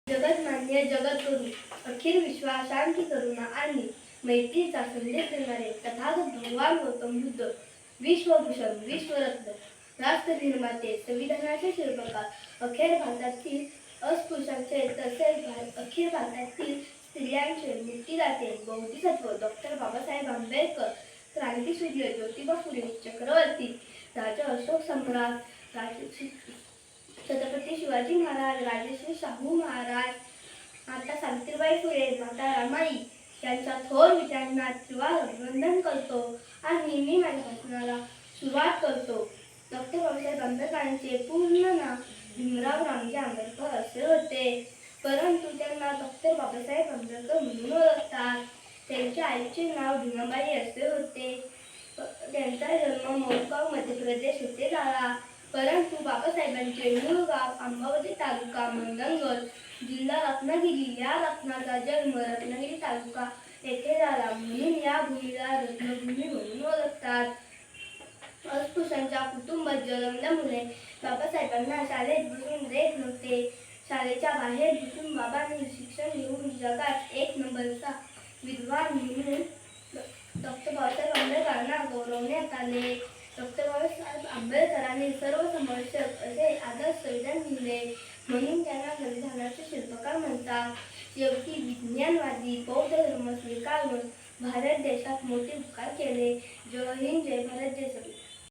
जगतमान्य जगद्गुरू, अखिल विश्वास शांती करुणा आणि मैत्रीचा संदेश देणारे तथागत भगवान गौतम बुद्ध, विश्वभूषण, विश्वरत्न, राष्ट्रनिर्माते, संविधानाचे शिल्पकार, अखेर भारतातील अस्पृश्यांचे तसेच अखिल भारतातील स्त्रियांचे मुक्तिदाते, बौद्धिसत्व डॉक्टर बाबासाहेब आंबेडकर, क्रांतीसूर्य ज्योतिबा फुले, चक्रवर्ती राजा अशोक सम्राट, छत्रपती शिवाजी महाराज, राजश्री शाहू महाराज, माता सावित्रीबाई फुले, माता रमाई यांच्या थोर विचारांना त्रिवार अभिवादन करतो आणि मी माझ्या भाषणाला सुरुवात करतो. डॉक्टर बाबासाहेब आंबेडकरांचे पूर्ण नाव भीमराव रामजी आंबेडकर असे होते, परंतु त्यांना डॉक्टर बाबासाहेब आंबेडकर म्हणून ओळखतात. त्यांच्या आईचे नाव भीमाबाई असे होते. त्यांचा जन्म मोरगाव मध्य प्रदेश येथे झाला, परंतु बाबासाहेबांचे मूळ गाव अंबावती तालुका मंडणगड जिल्हा रत्नागिरी या रत्नाचा जन्म रत्नागिरी तालुका येथे झाला, म्हणून या भूमीला रत्नभूमी म्हणून ओळखतात. अस्पृश्यांच्या कुटुंबात जन्मल्यामुळे बाबासाहेबांना शाळेत बसून देत नव्हते. शाळेच्या बाहेर बसून बाबांनी शिक्षण घेऊन जगात एक नंबरचा विद्वान म्हणून डॉक्टर बाबासाहेब आंबेडकरांना गौरवण्यात आले. डॉक्टर बाबासाहेब आंबेडकरांनी सर्वसमावेशक असे आदर्श संविधान लिहिले, म्हणून त्यांना संविधानाचे शिल्पकार म्हणतात. शेवटी विज्ञानवादी बौद्ध धर्म स्वीकारून भारत देशात मोठे उपकार केले. जय हिंद, जय भारत, जय संविधान.